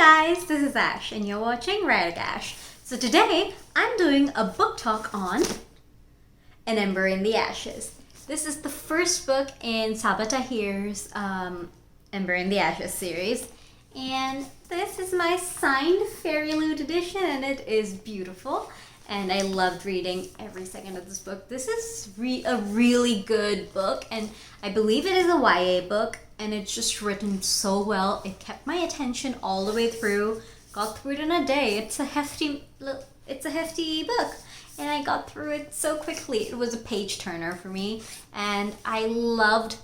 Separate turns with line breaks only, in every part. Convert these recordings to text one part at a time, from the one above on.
guys, this is Ash and you're watching WriterGAsh. So today I'm doing a book talk on An Ember in the Ashes. This is the first book in Sabaa Tahir's Ember in the Ashes series, and this is my signed Fairy Loot edition and it is beautiful and I loved reading every second of this book. This is a really good book and I believe it is a YA book and it's just written so well. It kept my attention all the way through. Got through it in a day. It's a hefty book and I got through it so quickly. It was a page turner for me and I loved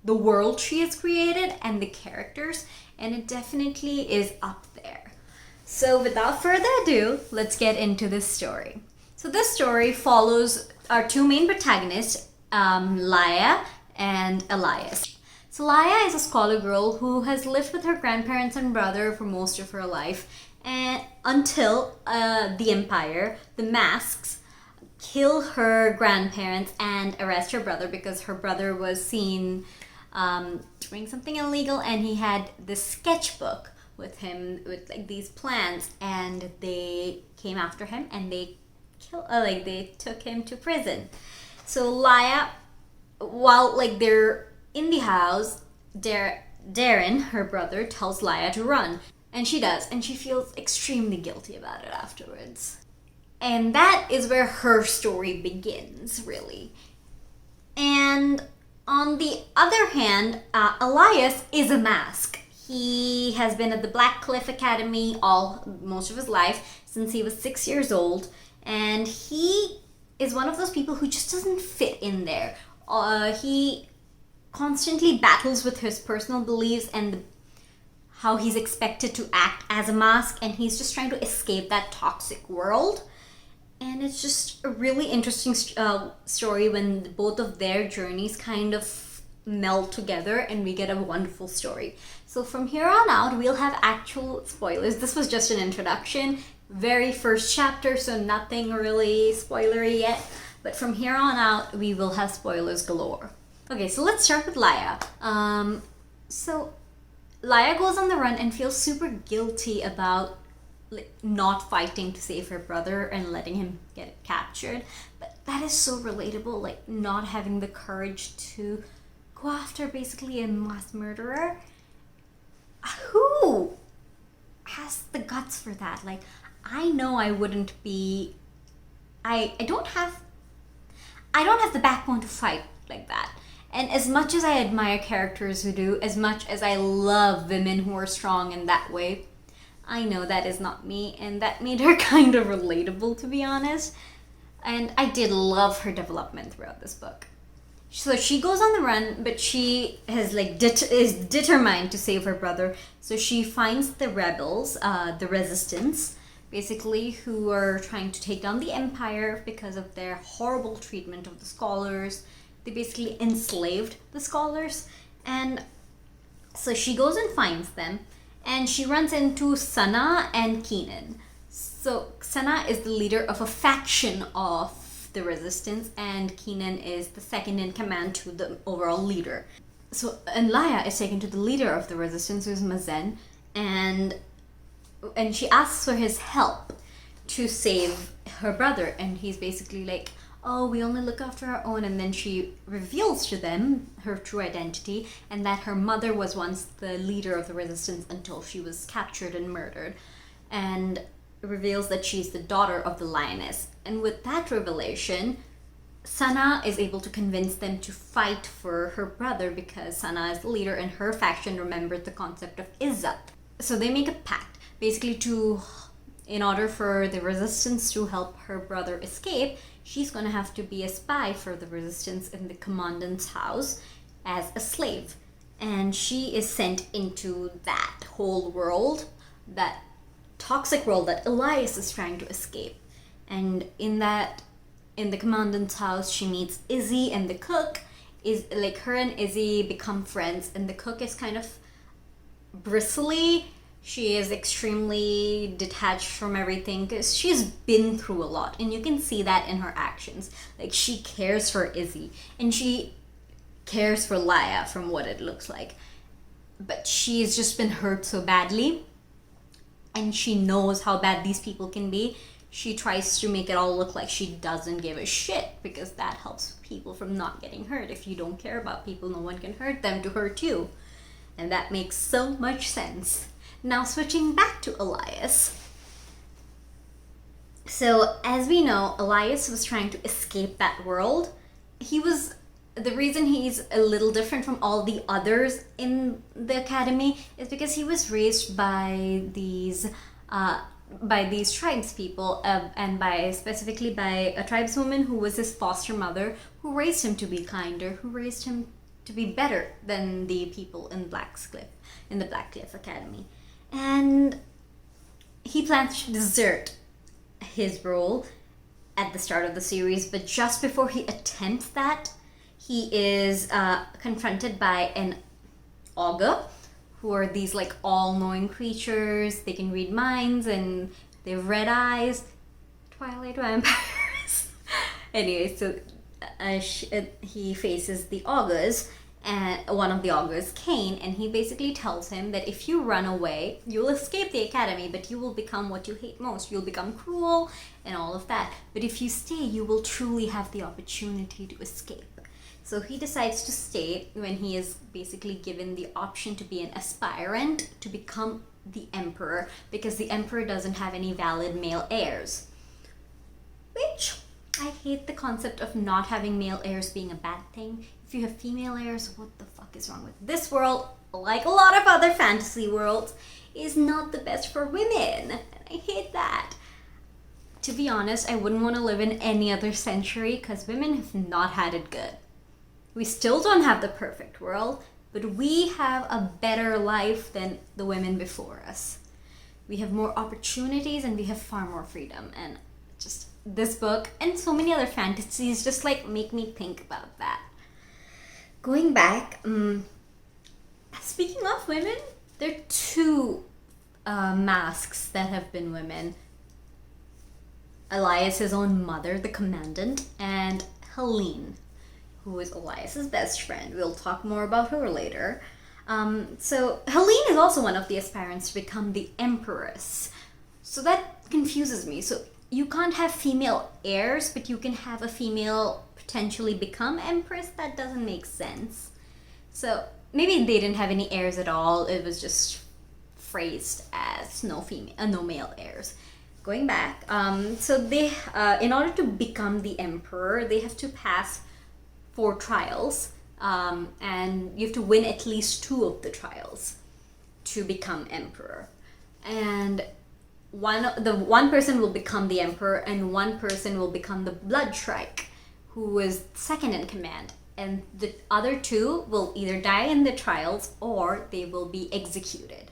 the world she has created and the characters, and it definitely is up there. So without further ado, let's get into this story. So this story follows our two main protagonists, Laia and Elias. So Laia is a scholar girl who has lived with her grandparents and brother for most of her life, and until the Empire, the Masks, kill her grandparents and arrest her brother because her brother was seen doing something illegal, and he had this sketchbook with him with like these plans, and they came after him and they took him to prison. So Laia, while they're in the house, Darren, her brother, tells Laia to run, and she does, and she feels extremely guilty about it afterwards. And that is where her story begins, really. And on the other hand, Elias is a mask. He has been at the Black Cliff Academy most of his life, since he was 6 years old, and he is one of those people who just doesn't fit in there. He constantly battles with his personal beliefs and how he's expected to act as a mask, and he's just trying to escape that toxic world. And it's just a really interesting story when both of their journeys kind of meld together and we get a wonderful story. So from here on out, we'll have actual spoilers. This was just an introduction, very first chapter, so nothing really spoilery yet. But from here on out, we will have spoilers galore. Okay, so let's start with Laia. So Laia goes on the run and feels super guilty about not fighting to save her brother and letting him get captured. But that is so relatable, not having the courage to go after basically a mass murderer. Who has the guts for that? I know I wouldn't be. I don't have the backbone to fight like that. And as much as I admire characters who do, as much as I love women who are strong in that way, I know that is not me, and that made her kind of relatable, to be honest. And I did love her development throughout this book. So she goes on the run, but she has is determined to save her brother. So she finds the rebels, the resistance, basically, who are trying to take down the Empire because of their horrible treatment of the scholars. They basically enslaved the scholars, and so she goes and finds them, and she runs into Sana and Keenan. So Sana is the leader of a faction of the resistance, and Keenan is the second in command to the overall leader. So and Laia is taken to the leader of the resistance, who's Mazen, and she asks for his help to save her brother, and he's basically oh, we only look after our own. And then she reveals to them her true identity, and that her mother was once the leader of the resistance until she was captured and murdered, and reveals that she's the daughter of the lioness. And with that revelation, Sana is able to convince them to fight for her brother because Sana is the leader and her faction remembered the concept of Izzat. So they make a pact, basically in order for the resistance to help her brother escape, she's going to have to be a spy for the resistance in the commandant's house as a slave. And she is sent into that whole world, that toxic world that Elias is trying to escape. And in the commandant's house, she meets Izzy, and the cook is her and Izzy become friends, and the cook is kind of bristly. She is extremely detached from everything because she's been through a lot, and you can see that in her actions. She cares for Izzy and she cares for Laia from what it looks like, but she's just been hurt so badly and she knows how bad these people can be, she tries to make it all look like she doesn't give a shit, because that helps people from not getting hurt. If you don't care about people, no one can hurt them to hurt you. And that makes so much sense. Now switching back to Elias. So as we know, Elias was trying to escape that world. The reason he's a little different from all the others in the academy is because he was raised by these tribes people, and specifically by a tribeswoman who was his foster mother, who raised him to be kinder, who raised him to be better than the people in the Blackcliff Academy. And he plans to desert his role at the start of the series, but just before he attempts that, he is confronted by an augur, who are these like all-knowing creatures. They can read minds and they have red eyes. Twilight vampires. Anyway, so he faces the augurs, and one of the augurs, Cain, and he basically tells him that if you run away, you'll escape the academy, but you will become what you hate most. You'll become cruel and all of that. But if you stay, you will truly have the opportunity to escape. So he decides to stay when he is basically given the option to be an aspirant to become the emperor, because the emperor doesn't have any valid male heirs. Which, I hate the concept of not having male heirs being a bad thing. If you have female heirs, what the fuck is wrong with this world? Like a lot of other fantasy worlds, is not the best for women. And I hate that. To be honest, I wouldn't want to live in any other century, because women have not had it good. We still don't have the perfect world, but we have a better life than the women before us. We have more opportunities and we have far more freedom. And just this book and so many other fantasies just like make me think about that. Going back, speaking of women, there are two masks that have been women. Elias's own mother, the commandant, and Helene, who is Elias's best friend. We'll talk more about her later. So Helene is also one of the aspirants to become the empress. So that confuses me. So you can't have female heirs, but you can have a female potentially become empress? That doesn't make sense. So maybe they didn't have any heirs at all. It was just phrased as no male heirs. Going back, so they, in order to become the emperor, they have to pass 4 trials, and you have to win at least 2 of the trials to become emperor. And one person will become the emperor, and one person will become the blood shrike, who is second in command. And the other 2 will either die in the trials or they will be executed.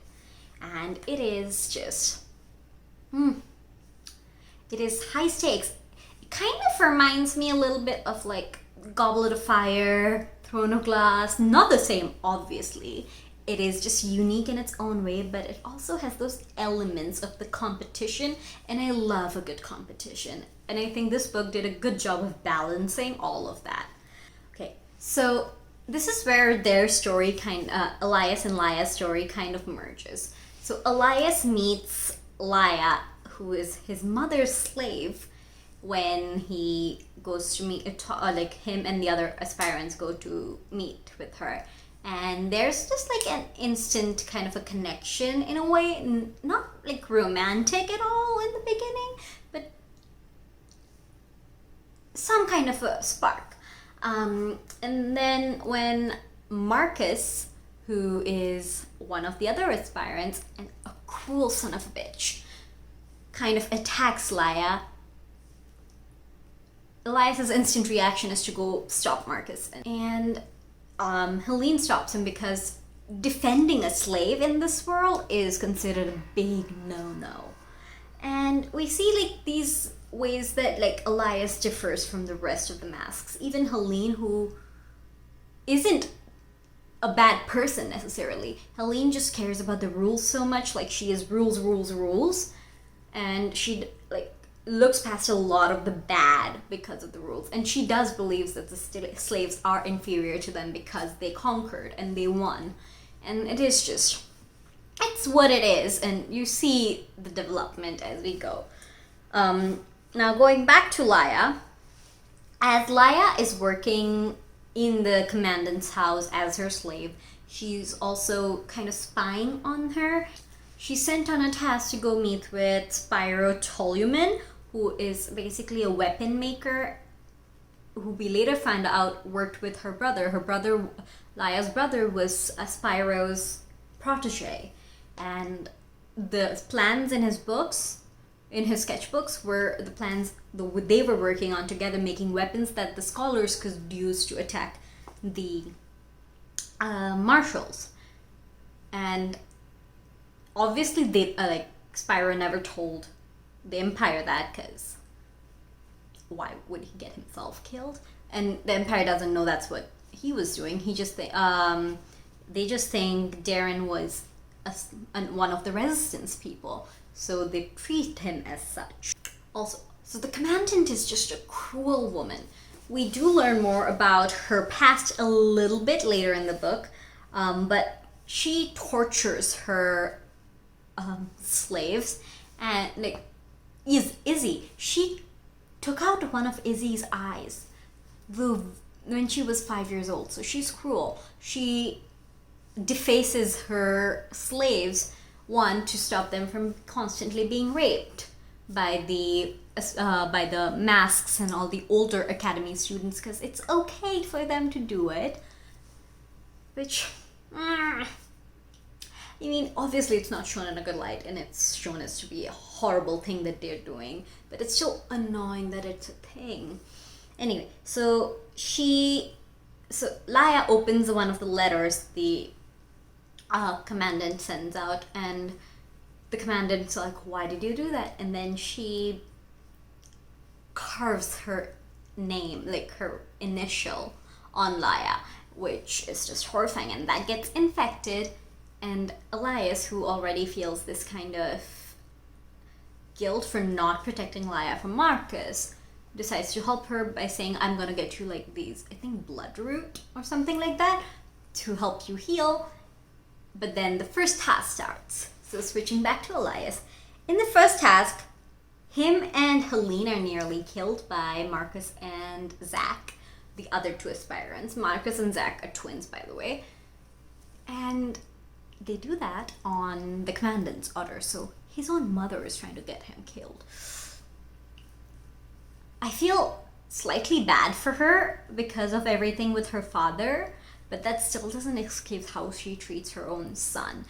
And it is just, it is high stakes. It kind of reminds me a little bit of like Goblet of Fire, Throne of Glass. Not the same, obviously. It is just unique in its own way, but it also has those elements of the competition, and I love a good competition. And I think this book did a good job of balancing all of that. Okay, so this is where their story Elias and Laya's story kind of merges. So Elias meets Laya, who is his mother's slave, when he goes to meet, like him and the other aspirants go to meet with her. And there's just like an instant kind of a connection in a way, not like romantic at all in the beginning, but some kind of a spark. And then when Marcus, who is one of the other aspirants and a cruel son of a bitch, kind of attacks Laya, Elias's instant reaction is to go stop Marcus. And Helene stops him because defending a slave in this world is considered a big no-no. And we see like these ways that like Elias differs from the rest of the masks. Even Helene, who isn't a bad person necessarily. Helene just cares about the rules so much, like she is rules. And she like looks past a lot of the bad because of the rules. And she does believe that the slaves are inferior to them because they conquered and they won. And it is just it's what it is, and you see the development as we go. Now going back to Laya, as Laya is working in the commandant's house as her slave, she's also kind of spying on her. She's sent on a task to go meet with Spyro Tolumen, who is basically a weapon maker who we later find out worked with her brother. Her brother, Laya's brother, was Spyro's protege. And the plans in his books, in his sketchbooks, were the plans they were working on together, making weapons that the scholars could use to attack the marshals. And obviously, they Spyro never told the Empire that, because why would he get himself killed? And the Empire doesn't know that's what he was doing. They just think Darren was one of the resistance people, so they treat him as such. Also, so the commandant is just a cruel woman. We do learn more about her past a little bit later in the book, but she tortures her slaves, and Izzy, she took out one of Izzy's eyes when she was 5 years old. So she's cruel. She defaces her slaves, one, to stop them from constantly being raped by the masks and all the older academy students, because it's okay for them to do it. Which, I mean, obviously it's not shown in a good light, and it's shown as to be a horrible thing that they're doing, but it's still annoying that it's a thing. Anyway, so Laya opens one of the letters the commandant sends out, and the commandant's like, why did you do that? And then she carves her name, like her initial, on Laya, which is just horrifying, and that gets infected. And Elias, who already feels this kind of guilt for not protecting Laya from Marcus, decides to help her by saying, I'm gonna get you like these, I think bloodroot or something like that, to help you heal. But then the first task starts. So switching back to Elias. In the first task, him and Helene are nearly killed by Marcus and Zach, the other two aspirants. Marcus and Zach are twins, by the way. And they do that on the commandant's order, so his own mother is trying to get him killed. I feel slightly bad for her because of everything with her father, but that still doesn't excuse how she treats her own son.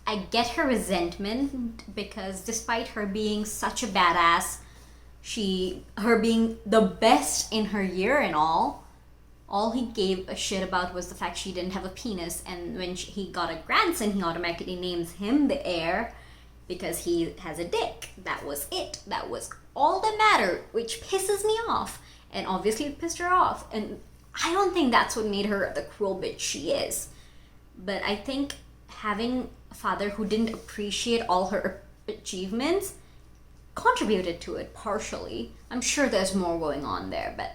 I get her resentment because despite her being such a badass, her being the best in her year and all he gave a shit about was the fact she didn't have a penis, and when he got a grandson, he automatically names him the heir because he has a dick. That was it. That was all that mattered, which pisses me off. And obviously it pissed her off. And I don't think that's what made her the cruel bitch she is. But I think having a father who didn't appreciate all her achievements contributed to it partially. I'm sure there's more going on there, but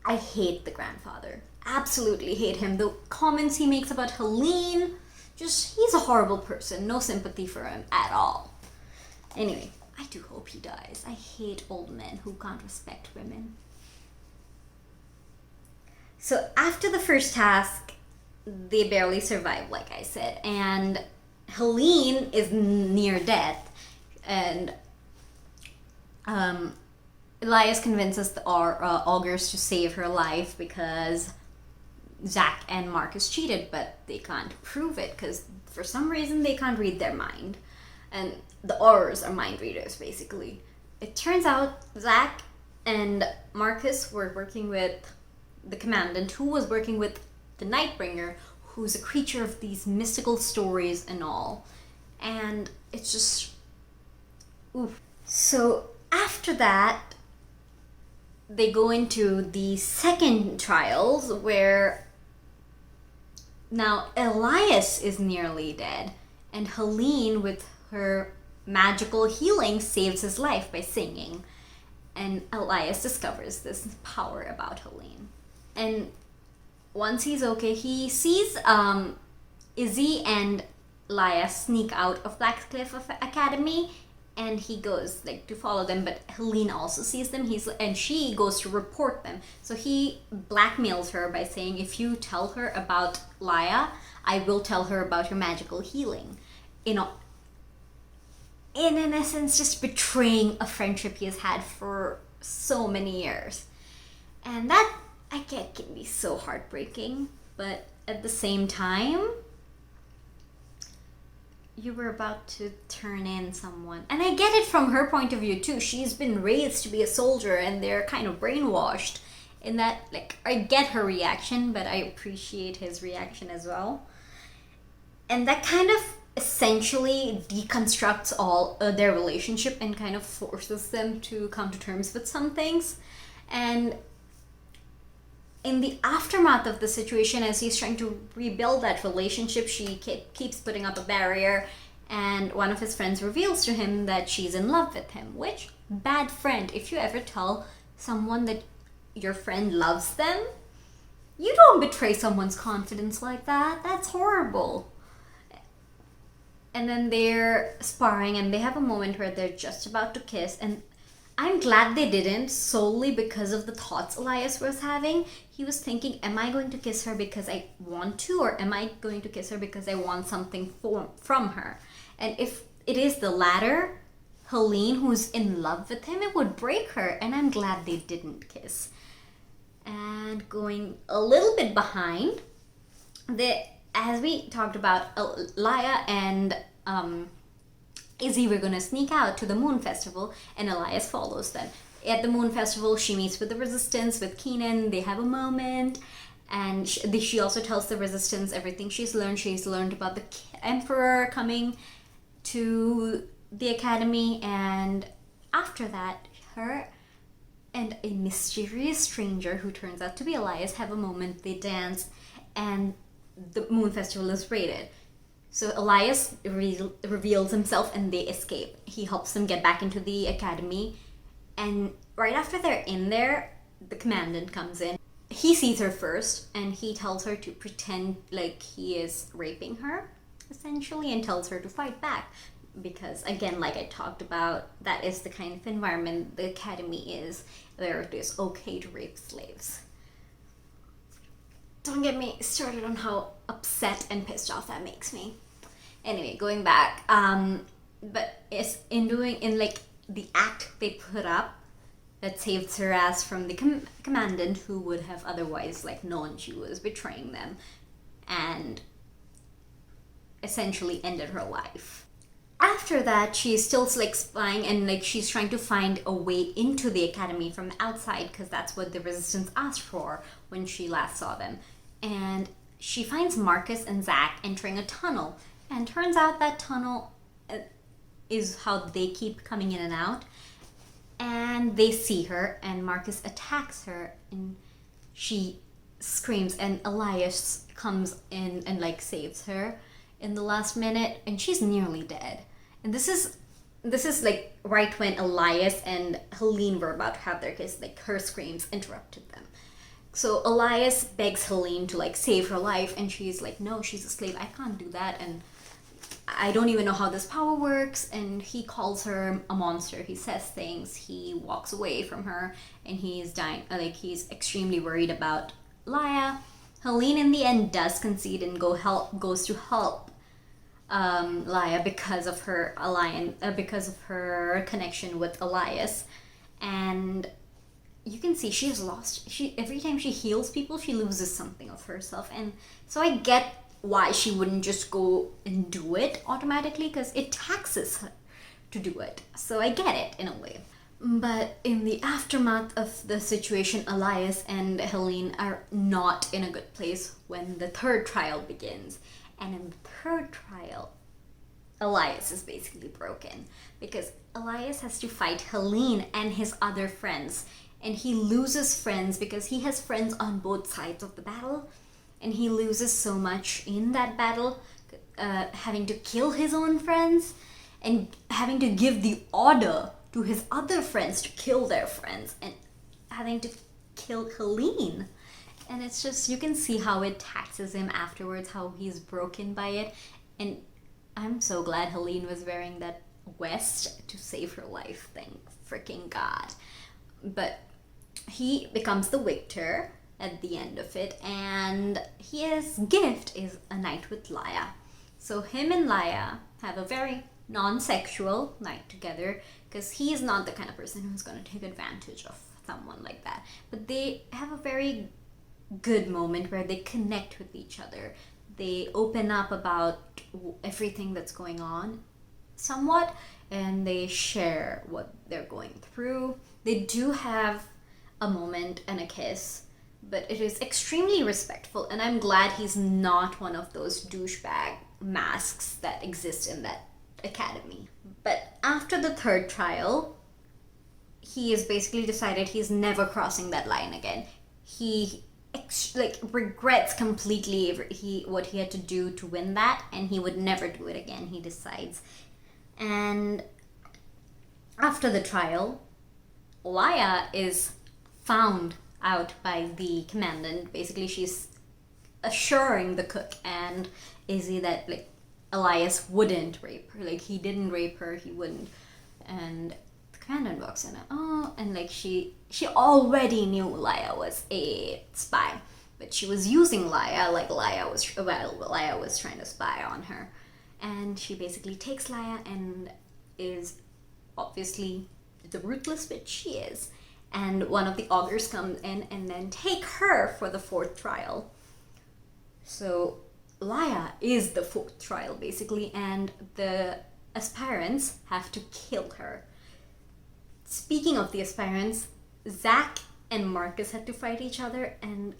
I hate the grandfather. Absolutely hate him. The comments he makes about Helene, he's a horrible person. No sympathy for him at all. Anyway, I do hope he dies. I hate old men who can't respect women. So after the first task, they barely survive, like I said, and Helene is near death, and Elias convinces the augurs to save her life because Zach and Marcus cheated, but they can't prove it because for some reason they can't read their mind. And the augurs are mind readers, basically. It turns out Zach and Marcus were working with the commandant, who was working with the Nightbringer, who's a creature of these mystical stories and all. And it's just... oof. So after that, they go into the second trials, where now Elias is nearly dead, and Helene, with her magical healing, saves his life by singing. And Elias discovers this power about Helene. And once he's okay, he sees Izzy and Laia sneak out of Blackcliff Academy, and he goes like to follow them, but Helene also sees them. And she goes to report them. So he blackmails her by saying, if you tell her about Laia, I will tell her about your magical healing. You know, in essence, just betraying a friendship he has had for so many years. And that, I get, can be so heartbreaking, but at the same time, you were about to turn in someone. And I get it from her point of view too. She's been raised to be a soldier, and they're kind of brainwashed in that, like, I get her reaction, but I appreciate his reaction as well. And that kind of essentially deconstructs all their relationship and kind of forces them to come to terms with some things. And in the aftermath of the situation, as he's trying to rebuild that relationship, she keeps putting up a barrier, and one of his friends reveals to him that she's in love with him. Which, bad friend, if you ever tell someone that your friend loves them, you don't betray someone's confidence like that. That's horrible. And then they're sparring, and they have a moment where they're just about to kiss, and I'm glad they didn't, solely because of the thoughts Elias was having. He was thinking, am I going to kiss her because I want to, or am I going to kiss her because I want something from her? And if it is the latter, Helene, who's in love with him, it would break her, and I'm glad they didn't kiss. And going a little bit behind, as we talked about, Laia and Izzy were going to sneak out to the Moon Festival, and Elias follows them. At the Moon Festival, she meets with the Resistance, with Keenan. They have a moment, and she also tells the Resistance everything she's learned. She's learned about the Emperor coming to the Academy, and after that, her and a mysterious stranger who turns out to be Elias have a moment. They dance, and the Moon Festival is raided. So Elias reveals himself, and they escape. He helps them get back into the academy. And right after they're in there, the commandant comes in. He sees her first, and he tells her to pretend like he is raping her, essentially, and tells her to fight back. Because, again, like I talked about, that is the kind of environment the academy is, where it is okay to rape slaves. Don't get me started on how upset and pissed off that makes me. Anyway, going back, but it's in the act they put up that saved her ass from the commandant, who would have otherwise known she was betraying them, and essentially ended her life. After that, she's still spying, and she's trying to find a way into the academy from the outside, because that's what the Resistance asked for when she last saw them. And she finds Marcus and Zach entering a tunnel, and turns out that tunnel is how they keep coming in and out. And they see her, and Marcus attacks her, and she screams, and Elias comes in and saves her in the last minute, and she's nearly dead. And this is right when Elias and Helene were about to have their kiss. Her screams interrupted them. So Elias begs Helene to save her life, and she's like, no, she's a slave, I can't do that, and I don't even know how this power works. And he calls her a monster. He says things. He walks away from her, and he's dying. He's extremely worried about Laia. Helene in the end does concede and goes to help Laia because of her because of her connection with Elias. And you can see she's lost. Every time she heals people, she loses something of herself. And so I get why she wouldn't just go and do it automatically, because it taxes her to do it. So I get it in a way. But in the aftermath of the situation, Elias and Helene are not in a good place when the third trial begins. And in the third trial, Elias is basically broken, because Elias has to fight Helene and his other friends. And he loses friends because he has friends on both sides of the battle. And he loses so much in that battle, having to kill his own friends and having to give the order to his other friends to kill their friends, and having to kill Helene. And it's just, you can see how it taxes him afterwards, how he's broken by it. And I'm so glad Helene was wearing that vest to save her life. Thank freaking God. But he becomes the victor at the end of it, and his gift is a night with Laya. So him and Laya have a very non-sexual night together, because he is not the kind of person who's going to take advantage of someone like that. But they have a very good moment where they connect with each other. They open up about everything that's going on somewhat, and they share what they're going through. They do have a moment and a kiss, but it is extremely respectful, and I'm glad he's not one of those douchebag masks that exist in that academy. But after the third trial, he has basically decided he's never crossing that line again. He regrets completely what he had to do to win that, and he would never do it again, he decides. And after the trial, Laya is found out by the commandant. Basically, she's assuring the cook and Izzy that Elias wouldn't rape her. He didn't rape her, he wouldn't. And the commandant walks in, and she already knew Laya was a spy, but she was using Laya Laya was trying to spy on her. And she basically takes Laya and is obviously the ruthless bitch she is. And one of the augurs comes in and then take her for the fourth trial. So Laya is the fourth trial, basically, and the aspirants have to kill her. Speaking of the aspirants, Zach and Marcus had to fight each other, and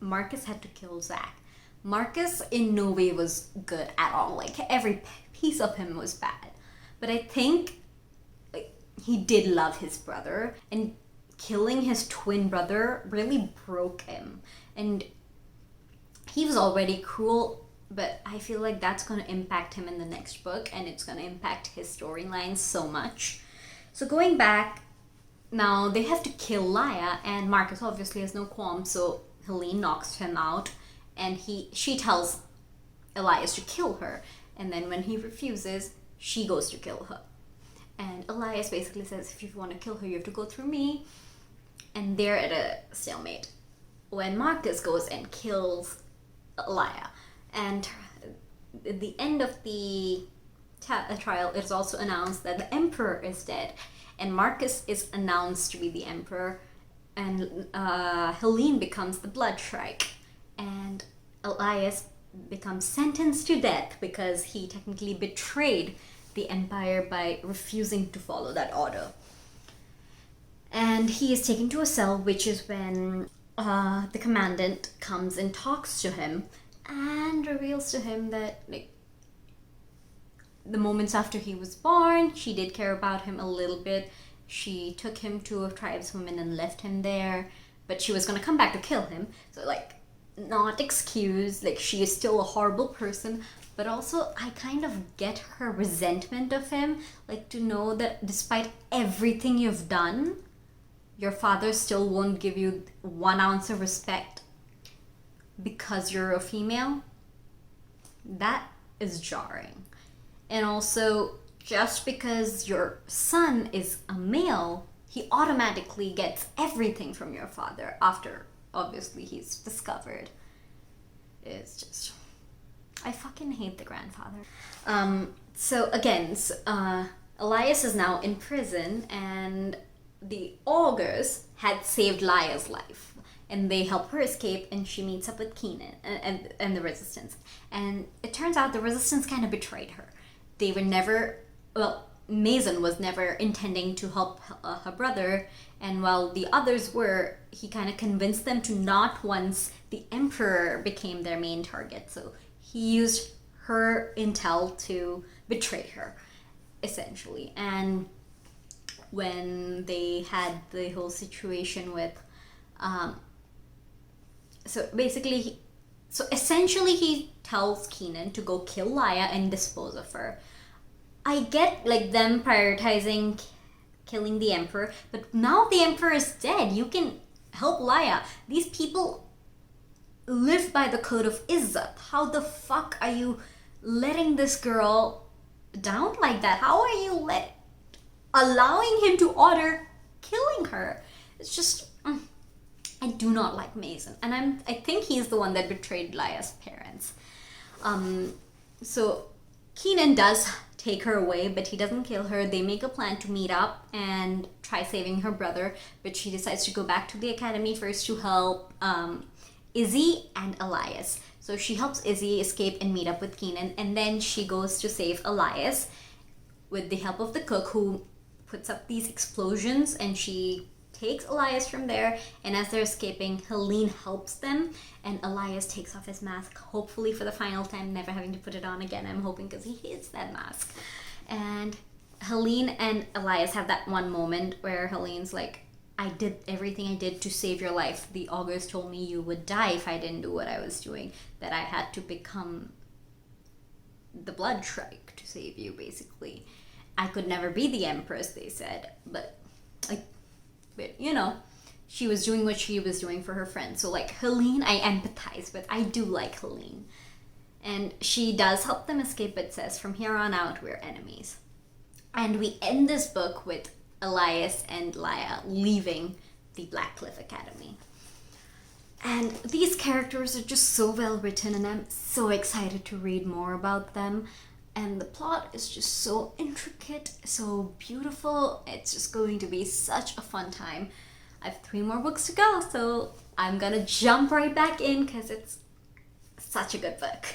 Marcus had to kill Zach. Marcus in no way was good at all. Every piece of him was bad. But I think he did love his brother, and killing his twin brother really broke him. And he was already cruel, but I feel like that's going to impact him in the next book, and it's going to impact his storyline so much. So going back, now they have to kill Laya, and Marcus obviously has no qualms, so Helene knocks him out, and she tells Elias to kill her. And then when he refuses, she goes to kill her. And Elias basically says, if you want to kill her, you have to go through me. And they're at a stalemate when Marcus goes and kills Laya. And at the end of the trial, it's also announced that the Emperor is dead. And Marcus is announced to be the Emperor. And Helene becomes the Blood Shrike. And Elias becomes sentenced to death because he technically betrayed the Empire by refusing to follow that order. And he is taken to a cell, which is when the commandant comes and talks to him and reveals to him that the moments after he was born, she did care about him a little bit. She took him to a tribeswoman and left him there, but she was going to come back to kill him. So not excused, she is still a horrible person, but also I kind of get her resentment of him, to know that despite everything you've done, your father still won't give you 1 ounce of respect because you're a female. That is jarring. And also, just because your son is a male, he automatically gets everything from your father after obviously he's discovered. It's just, I fucking hate the grandfather. So again, Elias is now in prison, and the augurs had saved Laya's life, and they help her escape, and she meets up with Keenan and the Resistance. And it turns out the Resistance kind of betrayed her. They were never, Mason was never intending to help her brother, and while the others were, he kind of convinced them to not once the Emperor became their main target. So he used her intel to betray her, essentially. And when they had the whole situation with, essentially he tells Keenan to go kill Laya and dispose of her. I get them prioritizing killing the Emperor, but now the Emperor is dead. You can help Laya. These people live by the code of Izzat. How the fuck are you letting this girl down like that? How are you allowing him to order killing her? It's just I do not like Mason, and I think he's the one that betrayed Laya's parents. So Keenan does take her away, but he doesn't kill her. They make a plan to meet up and try saving her brother, but she decides to go back to the academy first to help Izzy and Elias. So she helps Izzy escape and meet up with Keenan, and then she goes to save Elias with the help of the cook, who puts up these explosions, and she takes Elias from there. And as they're escaping, Helene helps them, and Elias takes off his mask, hopefully for the final time, never having to put it on again. I'm hoping, because he hates that mask. And Helene and Elias have that one moment where Helene's like, I did everything I did to save your life. The augurs told me you would die if I didn't do what I was doing, that I had to become the blood shrike to save you, basically. I could never be the empress, they said, but you know, she was doing what she was doing for her friend. So like Helene, I empathize with. I do like Helene. And she does help them escape, but says from here on out, we're enemies. And we end this book with Elias and Laya leaving the Blackcliff Academy. And these characters are just so well written, and I'm so excited to read more about them. And the plot is just so intricate, so beautiful. It's just going to be such a fun time. I have 3 more books to go, so I'm gonna jump right back in because it's such a good book.